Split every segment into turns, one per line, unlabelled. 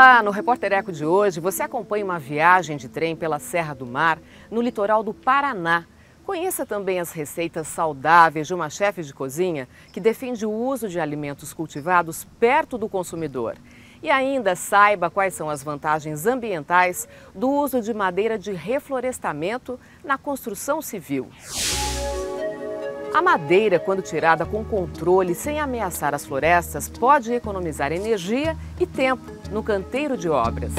Olá, no Repórter Eco de hoje você acompanha uma viagem de trem pela Serra do Mar, no litoral do Paraná. Conheça também as receitas saudáveis de uma chefe de cozinha que defende o uso de alimentos cultivados perto do consumidor. E ainda saiba quais são as vantagens ambientais do uso de madeira de reflorestamento na construção civil. A madeira, quando tirada com controle, sem ameaçar as florestas, pode economizar energia e tempo no canteiro de obras.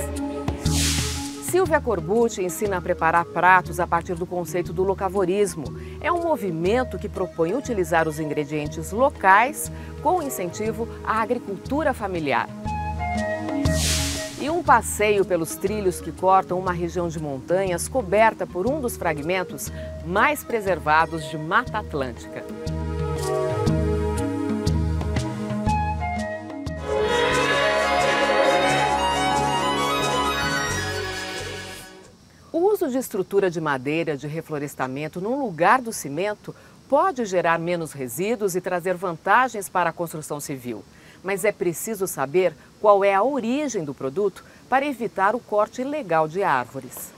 Silvia Corbucci ensina a preparar pratos a partir do conceito do locavorismo. É um movimento que propõe utilizar os ingredientes locais com incentivo à agricultura familiar. E um passeio pelos trilhos que cortam uma região de montanhas coberta por um dos fragmentos mais preservados de Mata Atlântica. O uso de estrutura de madeira de reflorestamento no lugar do cimento pode gerar menos resíduos e trazer vantagens para a construção civil. Mas é preciso saber qual é a origem do produto para evitar o corte ilegal de árvores.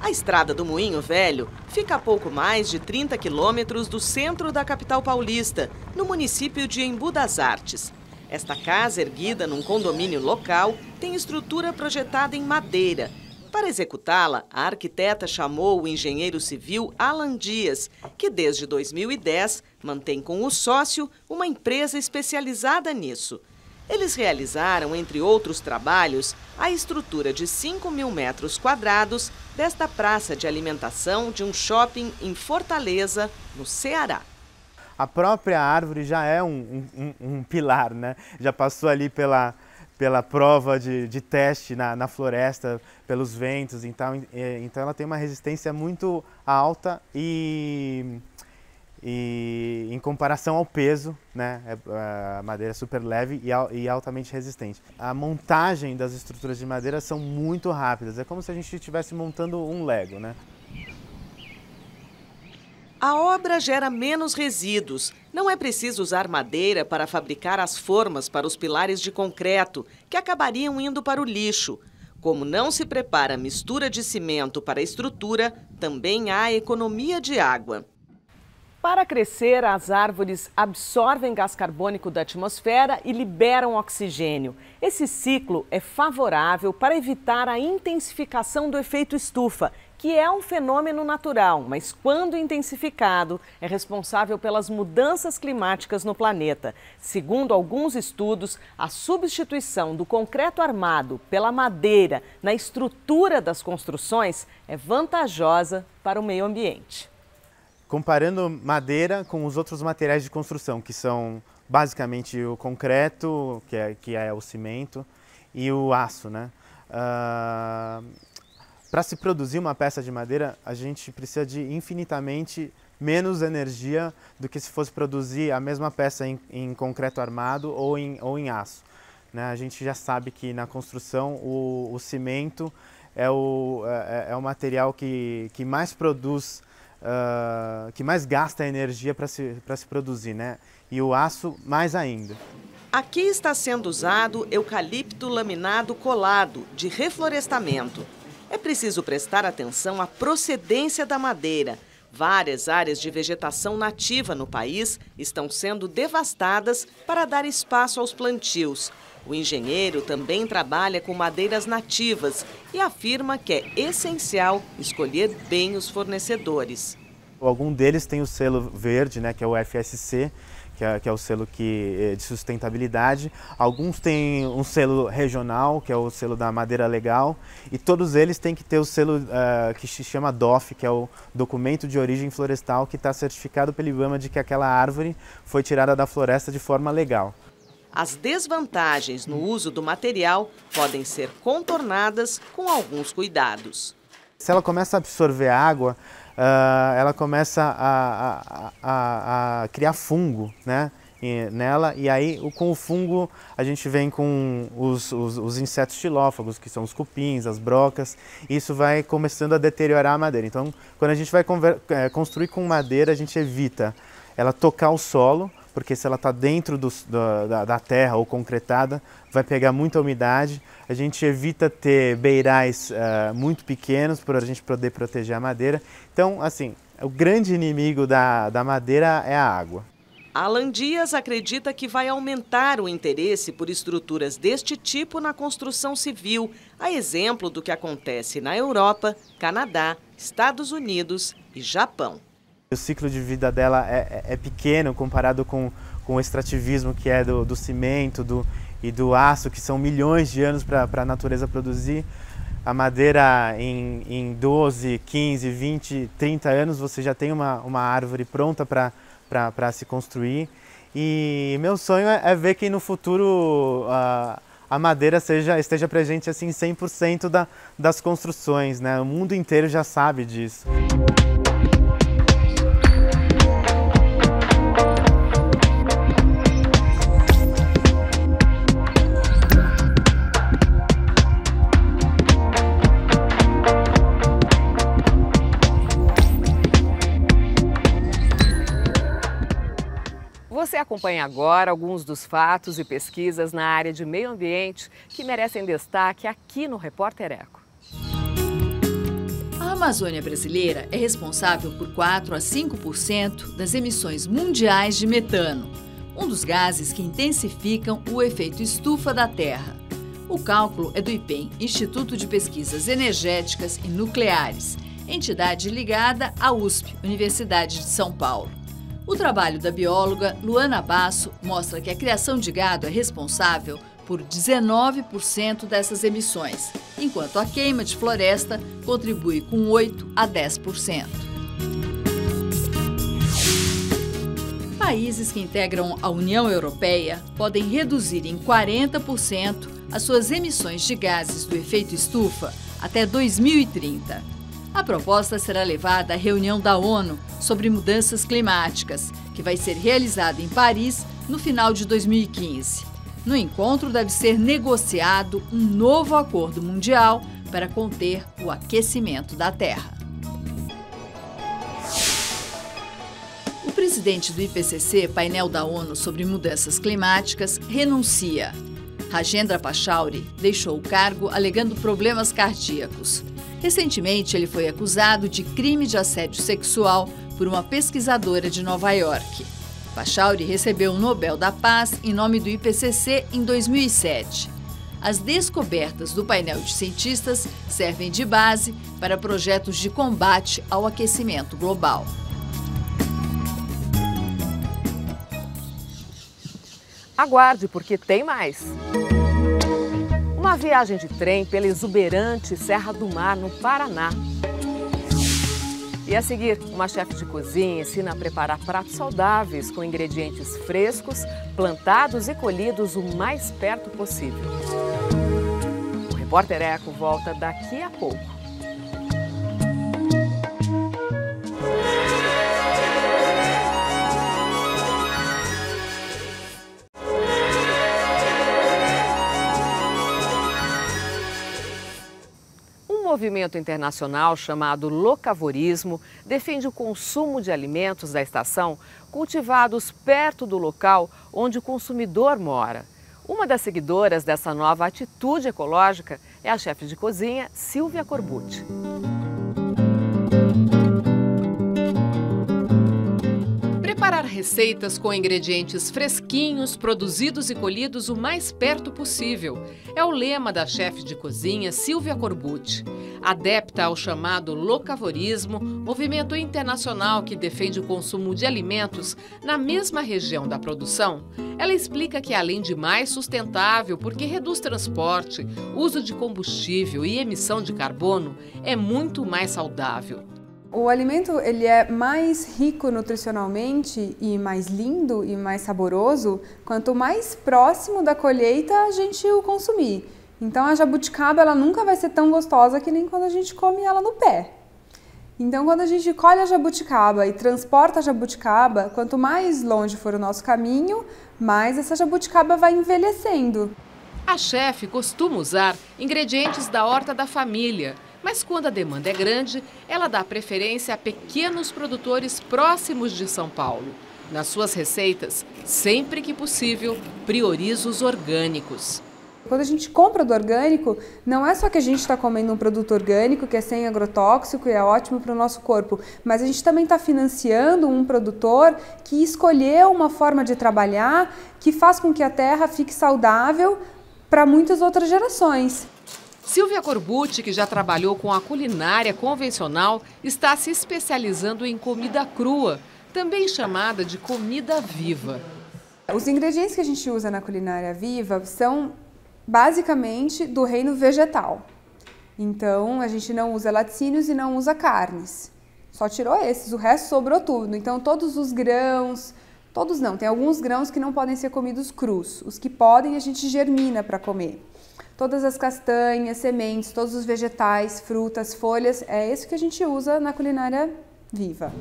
A Estrada do Moinho Velho fica a pouco mais de 30 quilômetros do centro da capital paulista, no município de Embu das Artes. Esta casa, erguida num condomínio local, tem estrutura projetada em madeira. Para executá-la, a arquiteta chamou o engenheiro civil Alan Dias, que desde 2010 mantém com o sócio uma empresa especializada nisso. Eles realizaram, entre outros trabalhos, a estrutura de 5.000 metros quadrados desta praça de alimentação de um shopping em Fortaleza, no Ceará.
A própria árvore já é um pilar, né? Já passou ali pela prova de teste na floresta, pelos ventos, então ela tem uma resistência muito alta e em comparação ao peso, né, a madeira é super leve e altamente resistente. A montagem das estruturas de madeira são muito rápidas, é como se a gente estivesse montando um Lego, né?
A obra gera menos resíduos. Não é preciso usar madeira para fabricar as formas para os pilares de concreto, que acabariam indo para o lixo. Como não se prepara mistura de cimento para a estrutura, também há economia de água.
Para crescer, as árvores absorvem gás carbônico da atmosfera e liberam oxigênio. Esse ciclo é favorável para evitar a intensificação do efeito estufa, que é um fenômeno natural, mas quando intensificado, é responsável pelas mudanças climáticas no planeta. Segundo alguns estudos, a substituição do concreto armado pela madeira na estrutura das construções é vantajosa para o meio ambiente.
Comparando madeira com os outros materiais de construção, que são basicamente o concreto, que é o cimento, e o aço, né? Para se produzir uma peça de madeira, a gente precisa de infinitamente menos energia do que se fosse produzir a mesma peça em concreto armado ou em aço, né? A gente já sabe que na construção o cimento é o material que mais produz, que mais gasta energia para se produzir, né? E o aço mais ainda.
Aqui está sendo usado eucalipto laminado colado, de reflorestamento. É preciso prestar atenção à procedência da madeira. Várias áreas de vegetação nativa no país estão sendo devastadas para dar espaço aos plantios. O engenheiro também trabalha com madeiras nativas e afirma que é essencial escolher bem os fornecedores.
Algum deles tem o selo verde, né, que é o FSC, que é o selo de sustentabilidade. Alguns têm um selo regional, que é o selo da madeira legal, e todos eles têm que ter o selo que se chama DOF, que é o documento de origem florestal, que está certificado pelo IBAMA de que aquela árvore foi tirada da floresta de forma legal.
As desvantagens no uso do material podem ser contornadas com alguns cuidados.
Se ela começa a absorver água, ela começa a criar fungo, né, nela, e aí com o fungo a gente vem com os insetos xilófagos, que são os cupins, as brocas, e isso vai começando a deteriorar a madeira. Então, quando a gente vai construir com madeira, a gente evita ela tocar o solo, porque se ela está dentro da terra ou concretada, vai pegar muita umidade. A gente evita ter beirais muito pequenos para a gente poder proteger a madeira. Então, assim, o grande inimigo da madeira é a água.
Alan Dias acredita que vai aumentar o interesse por estruturas deste tipo na construção civil, a exemplo do que acontece na Europa, Canadá, Estados Unidos e Japão.
O ciclo de vida dela é pequeno comparado com o extrativismo que é do cimento e do aço, que são milhões de anos para a natureza produzir. A madeira em 12, 15, 20, 30 anos você já tem uma árvore pronta para se construir. E meu sonho é ver que no futuro a madeira esteja presente assim 100% das construções, né? O mundo inteiro já sabe disso.
Você acompanha agora alguns dos fatos e pesquisas na área de meio ambiente que merecem destaque aqui no Repórter Eco.
A Amazônia brasileira é responsável por 4 a 5% das emissões mundiais de metano, um dos gases que intensificam o efeito estufa da Terra. O cálculo é do IPEM, Instituto de Pesquisas Energéticas e Nucleares, entidade ligada à USP, Universidade de São Paulo. O trabalho da bióloga Luana Basso mostra que a criação de gado é responsável por 19% dessas emissões, enquanto a queima de floresta contribui com 8 a 10%. Países que integram a União Europeia podem reduzir em 40% as suas emissões de gases do efeito estufa até 2030. A proposta será levada à reunião da ONU sobre mudanças climáticas, que vai ser realizada em Paris no final de 2015. No encontro deve ser negociado um novo acordo mundial para conter o aquecimento da Terra. O presidente do IPCC, painel da ONU sobre mudanças climáticas, renuncia. Rajendra Pachauri deixou o cargo alegando problemas cardíacos. Recentemente, ele foi acusado de crime de assédio sexual por uma pesquisadora de Nova York. Pachauri recebeu o Nobel da Paz em nome do IPCC em 2007. As descobertas do painel de cientistas servem de base para projetos de combate ao aquecimento global.
Aguarde, porque tem mais! Uma viagem de trem pela exuberante Serra do Mar, no Paraná. E a seguir, uma chefe de cozinha ensina a preparar pratos saudáveis com ingredientes frescos, plantados e colhidos o mais perto possível. O Repórter Eco volta daqui a pouco. Um movimento internacional chamado locavorismo defende o consumo de alimentos da estação cultivados perto do local onde o consumidor mora. Uma das seguidoras dessa nova atitude ecológica é a chefe de cozinha Silvia Corbucci. Preparar receitas com ingredientes fresquinhos, produzidos e colhidos o mais perto possível é o lema da chefe de cozinha Silvia Corbucci. Adepta ao chamado locavorismo, movimento internacional que defende o consumo de alimentos na mesma região da produção, ela explica que além de mais sustentável, porque reduz transporte, uso de combustível e emissão de carbono, é muito mais saudável.
O alimento ele é mais rico nutricionalmente e mais lindo e mais saboroso quanto mais próximo da colheita a gente o consumir. Então a jabuticaba ela nunca vai ser tão gostosa que nem quando a gente come ela no pé. Então quando a gente colhe a jabuticaba e transporta a jabuticaba, quanto mais longe for o nosso caminho, mais essa jabuticaba vai envelhecendo.
A chefe costuma usar ingredientes da horta da família, mas quando a demanda é grande, ela dá preferência a pequenos produtores próximos de São Paulo. Nas suas receitas, sempre que possível, prioriza os orgânicos.
Quando a gente compra do orgânico, não é só que a gente está comendo um produto orgânico que é sem agrotóxico e é ótimo para o nosso corpo, mas a gente também está financiando um produtor que escolheu uma forma de trabalhar que faz com que a terra fique saudável para muitas outras gerações.
Silvia Corbucci, que já trabalhou com a culinária convencional, está se especializando em comida crua, também chamada de comida viva.
Os ingredientes que a gente usa na culinária viva são basicamente do reino vegetal. Então, a gente não usa laticínios e não usa carnes. Só tirou esses, o resto sobrou tudo. Então, todos os grãos, todos não, tem alguns grãos que não podem ser comidos crus. Os que podem, a gente germina para comer. Todas as castanhas, sementes, todos os vegetais, frutas, folhas, é isso que a gente usa na culinária viva.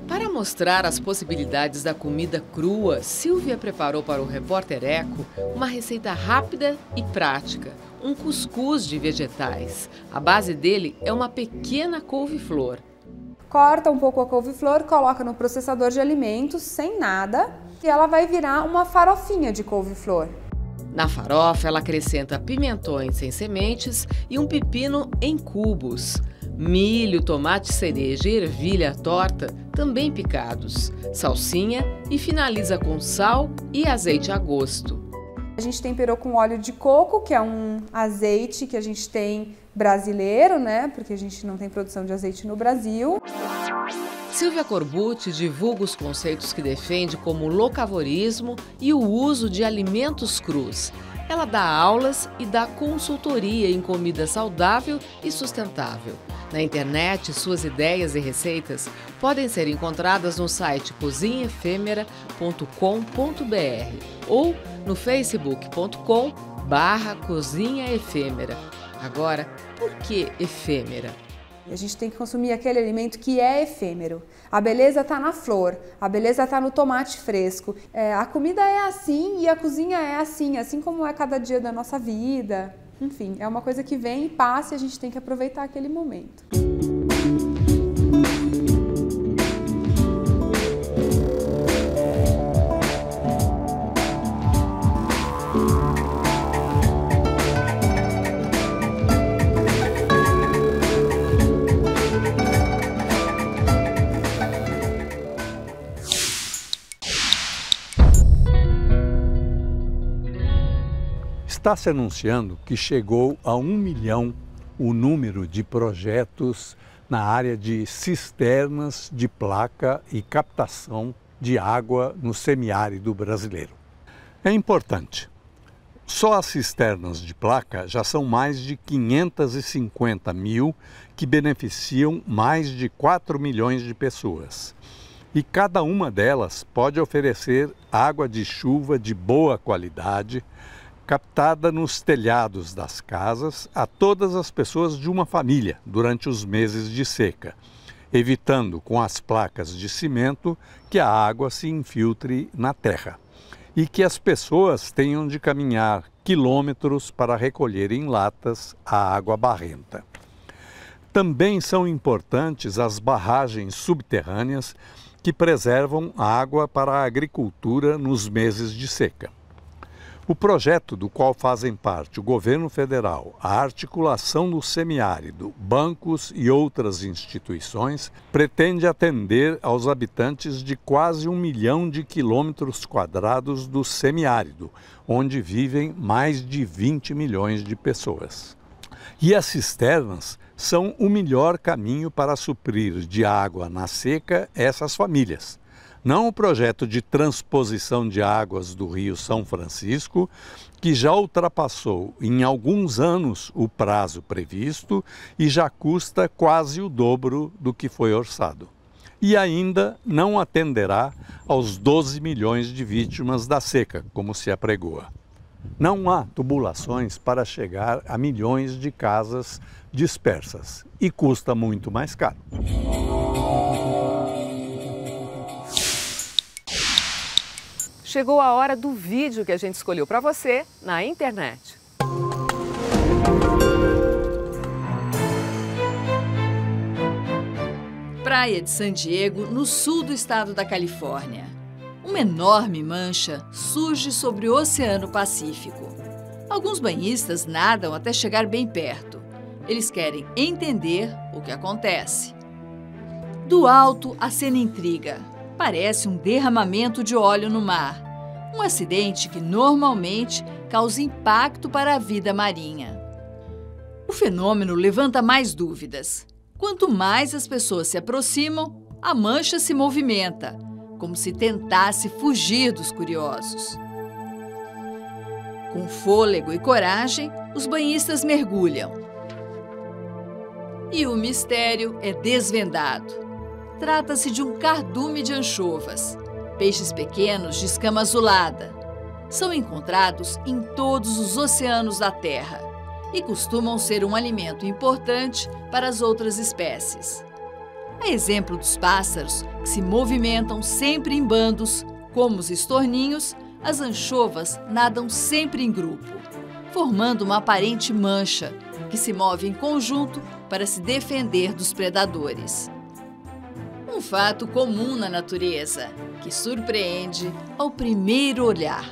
Para mostrar as possibilidades da comida crua, Silvia preparou para o Repórter Eco uma receita rápida e prática, um cuscuz de vegetais. A base dele é uma pequena couve-flor.
Corta um pouco a couve-flor, coloca no processador de alimentos sem nada e ela vai virar uma farofinha de couve-flor.
Na farofa, ela acrescenta pimentões sem sementes e um pepino em cubos. Milho, tomate cereja e ervilha torta, também picados, salsinha e finaliza com sal e azeite a gosto.
A gente temperou com óleo de coco, que é um azeite que a gente tem brasileiro, né? Porque a gente não tem produção de azeite no Brasil.
Silvia Corbucci divulga os conceitos que defende como o locavorismo e o uso de alimentos crus. Ela dá aulas e dá consultoria em comida saudável e sustentável. Na internet, suas ideias e receitas podem ser encontradas no site cozinhaefemera.com.br ou no facebook.com/cozinhaefêmera. Agora, por que efêmera?
A gente tem que consumir aquele alimento que é efêmero. A beleza está na flor, a beleza está no tomate fresco. A comida é assim e a cozinha é assim como é cada dia da nossa vida. Enfim, é uma coisa que vem e passa e a gente tem que aproveitar aquele momento.
Está se anunciando que chegou a 1 milhão o número de projetos na área de cisternas de placa e captação de água no semiárido brasileiro. É importante. Só as cisternas de placa já são mais de 550 mil que beneficiam mais de 4 milhões de pessoas. E cada uma delas pode oferecer água de chuva de boa qualidade, captada nos telhados das casas a todas as pessoas de uma família durante os meses de seca, evitando com as placas de cimento que a água se infiltre na terra e que as pessoas tenham de caminhar quilômetros para recolher em latas a água barrenta. Também são importantes as barragens subterrâneas que preservam a água para a agricultura nos meses de seca. O projeto do qual fazem parte o governo federal, a articulação do semiárido, bancos e outras instituições, pretende atender aos habitantes de quase 1 milhão de quilômetros quadrados do semiárido, onde vivem mais de 20 milhões de pessoas. E as cisternas são o melhor caminho para suprir de água na seca essas famílias. Não o projeto de transposição de águas do Rio São Francisco, que já ultrapassou em alguns anos o prazo previsto e já custa quase o dobro do que foi orçado. E ainda não atenderá aos 12 milhões de vítimas da seca, como se apregoa. Não há tubulações para chegar a milhões de casas dispersas e custa muito mais caro.
Chegou a hora do vídeo que a gente escolheu para você na internet.
Praia de San Diego, no sul do estado da Califórnia. Uma enorme mancha surge sobre o Oceano Pacífico. Alguns banhistas nadam até chegar bem perto. Eles querem entender o que acontece. Do alto, a cena intriga. Parece um derramamento de óleo no mar. Um acidente que normalmente causa impacto para a vida marinha. O fenômeno levanta mais dúvidas. Quanto mais as pessoas se aproximam, a mancha se movimenta, como se tentasse fugir dos curiosos. Com fôlego e coragem, os banhistas mergulham. E o mistério é desvendado. Trata-se de um cardume de anchovas, peixes pequenos de escama azulada. São encontrados em todos os oceanos da Terra e costumam ser um alimento importante para as outras espécies. A exemplo dos pássaros, que se movimentam sempre em bandos, como os estorninhos, as anchovas nadam sempre em grupo, formando uma aparente mancha, que se move em conjunto para se defender dos predadores. Um fato comum na natureza, que surpreende ao primeiro olhar.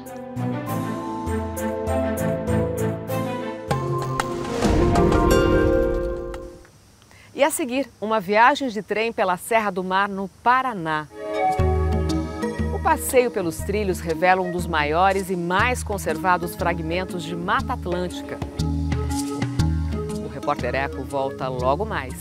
E a seguir, uma viagem de trem pela Serra do Mar, no Paraná. O passeio pelos trilhos revela um dos maiores e mais conservados fragmentos de Mata Atlântica. O Repórter Eco volta logo mais.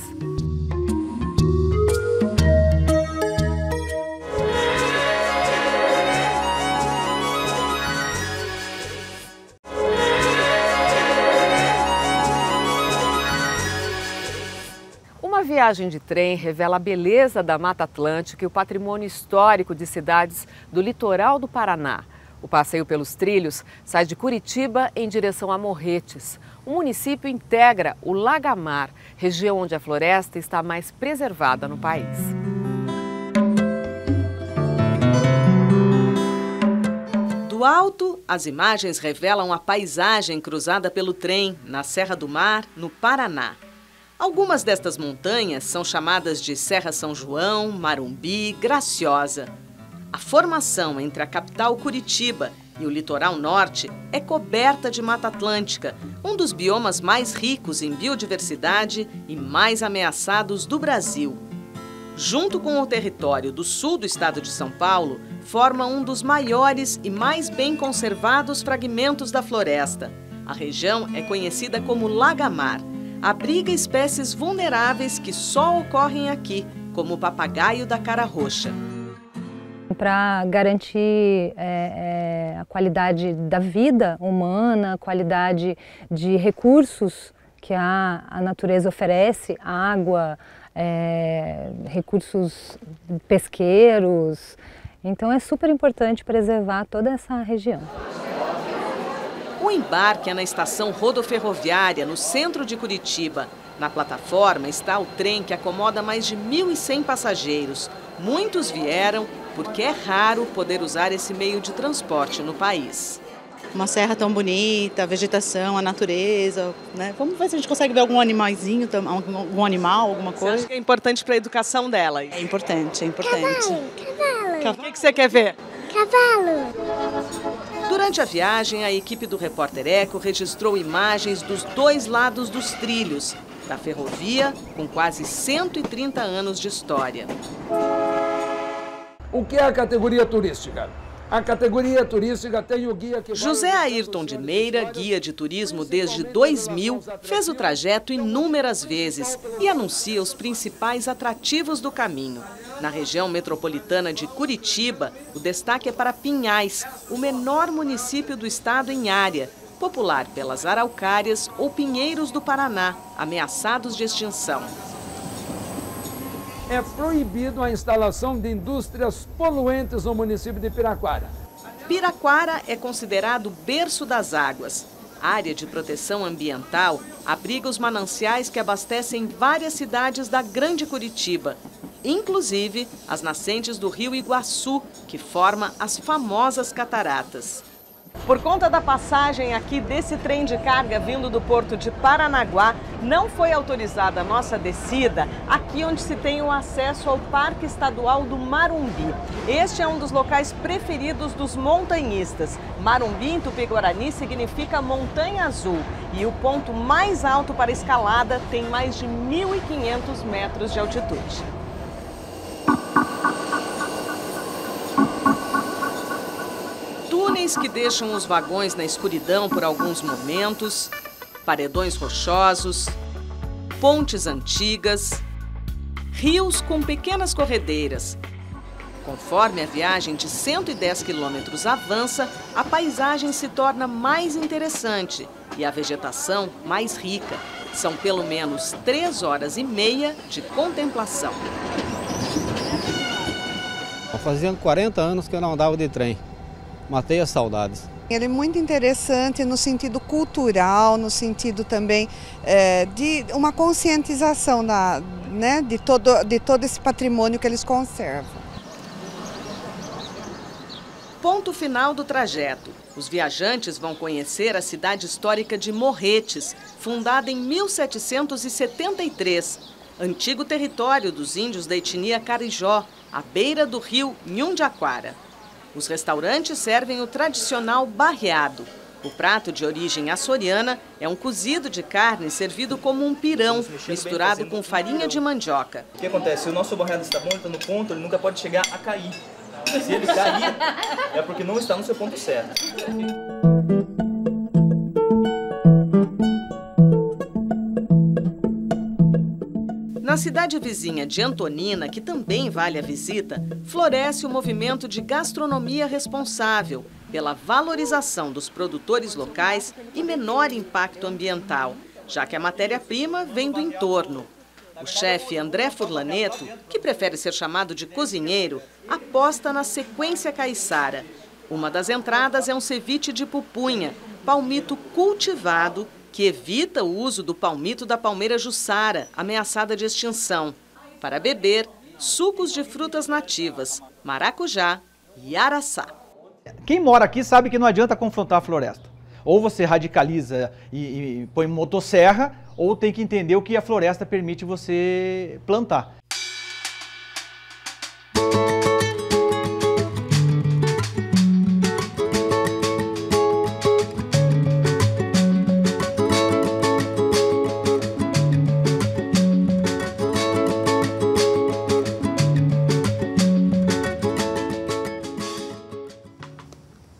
Uma viagem de trem revela a beleza da Mata Atlântica e o patrimônio histórico de cidades do litoral do Paraná. O passeio pelos trilhos sai de Curitiba em direção a Morretes. O município integra o Lagamar, região onde a floresta está mais preservada no país.
Do alto, as imagens revelam a paisagem cruzada pelo trem na Serra do Mar, no Paraná. Algumas destas montanhas são chamadas de Serra São João, Marumbi, Graciosa. A formação entre a capital Curitiba e o litoral norte é coberta de Mata Atlântica, um dos biomas mais ricos em biodiversidade e mais ameaçados do Brasil. Junto com o território do sul do estado de São Paulo, forma um dos maiores e mais bem conservados fragmentos da floresta. A região é conhecida como Lagamar. Abriga espécies vulneráveis que só ocorrem aqui, como o papagaio da cara roxa.
Para garantir a qualidade da vida humana, a qualidade de recursos que a natureza oferece, água, recursos pesqueiros. Então é super importante preservar toda essa região.
O embarque é na estação rodoferroviária, no centro de Curitiba. Na plataforma está o trem que acomoda mais de 1.100 passageiros. Muitos vieram porque é raro poder usar esse meio de transporte no país.
Uma serra tão bonita, a vegetação, a natureza, né? Vamos ver se a gente consegue ver algum animalzinho, algum animal, alguma coisa.
Você acha que é importante para a educação dela?
É importante, é importante.
O que você quer ver?
Cavalo!
Durante a viagem, a equipe do Repórter Eco registrou imagens dos dois lados dos trilhos, da ferrovia, com quase 130 anos de história.
O que é a categoria turística? A categoria turística tem o guia que...
José Ayrton de Meira, guia de turismo desde 2000, fez o trajeto inúmeras vezes e anuncia os principais atrativos do caminho. Na região metropolitana de Curitiba, o destaque é para Pinhais, o menor município do estado em área, popular pelas araucárias ou pinheiros do Paraná, ameaçados de extinção.
É proibido a instalação de indústrias poluentes no município de Piraquara.
Piraquara é considerado o berço das águas. A área de proteção ambiental abriga os mananciais que abastecem várias cidades da Grande Curitiba, inclusive as nascentes do rio Iguaçu, que forma as famosas cataratas. Por conta da passagem aqui desse trem de carga vindo do porto de Paranaguá, não foi autorizada a nossa descida aqui onde se tem o acesso ao Parque Estadual do Marumbi. Este é um dos locais preferidos dos montanhistas. Marumbi, em Tupi-Guarani, significa Montanha Azul. E o ponto mais alto para escalada tem mais de 1.500 metros de altitude. Túneis que deixam os vagões na escuridão por alguns momentos, paredões rochosos, pontes antigas, rios com pequenas corredeiras. Conforme a viagem de 110 quilômetros avança, a paisagem se torna mais interessante e a vegetação mais rica. São pelo menos 3 horas e meia de contemplação.
Faziam 40 anos que eu não andava de trem. Matei as saudades.
Ele é muito interessante no sentido cultural, no sentido também de uma conscientização de todo esse patrimônio que eles conservam.
Ponto final do trajeto. Os viajantes vão conhecer a cidade histórica de Morretes, fundada em 1773, antigo território dos índios da etnia Carijó, à beira do rio Nhundiaquara. Os restaurantes servem o tradicional barreado. O prato de origem açoriana é um cozido de carne servido como um pirão, misturado com farinha de mandioca.
O que acontece? Se o nosso barreado está bom, ele está no ponto, ele nunca pode chegar a cair. Se ele cair, é porque não está no seu ponto certo.
Na cidade vizinha de Antonina, que também vale a visita, floresce o movimento de gastronomia responsável, pela valorização dos produtores locais e menor impacto ambiental, já que a matéria-prima vem do entorno. O chefe André Furlaneto, que prefere ser chamado de cozinheiro, aposta na sequência caiçara. Uma das entradas é um ceviche de pupunha, palmito cultivado, que evita o uso do palmito da palmeira jussara, ameaçada de extinção. Para beber, sucos de frutas nativas, maracujá e araçá.
Quem mora aqui sabe que não adianta confrontar a floresta. Ou você radicaliza e põe motosserra, ou tem que entender o que a floresta permite você plantar.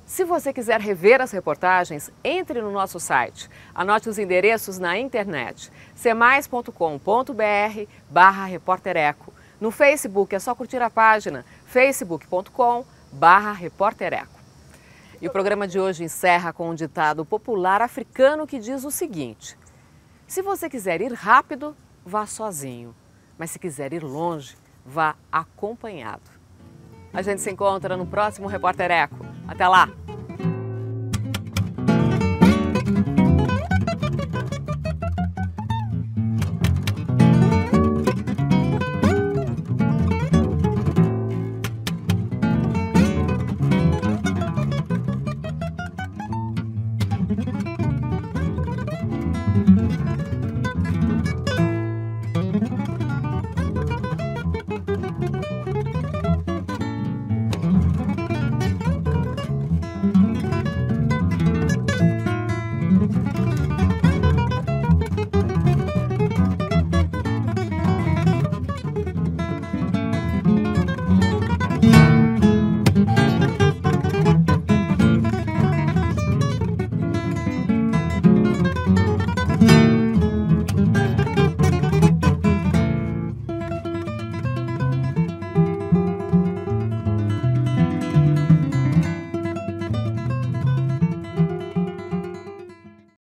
Se você quiser rever as reportagens, entre no nosso site. Anote os endereços na internet. cmais.com.br/repórtereco. No Facebook é só curtir a página facebook.com/repórtereco. E o programa de hoje encerra com um ditado popular africano que diz o seguinte: se você quiser ir rápido, vá sozinho. Mas se quiser ir longe, vá acompanhado. A gente se encontra no próximo Repórter Eco. Até lá!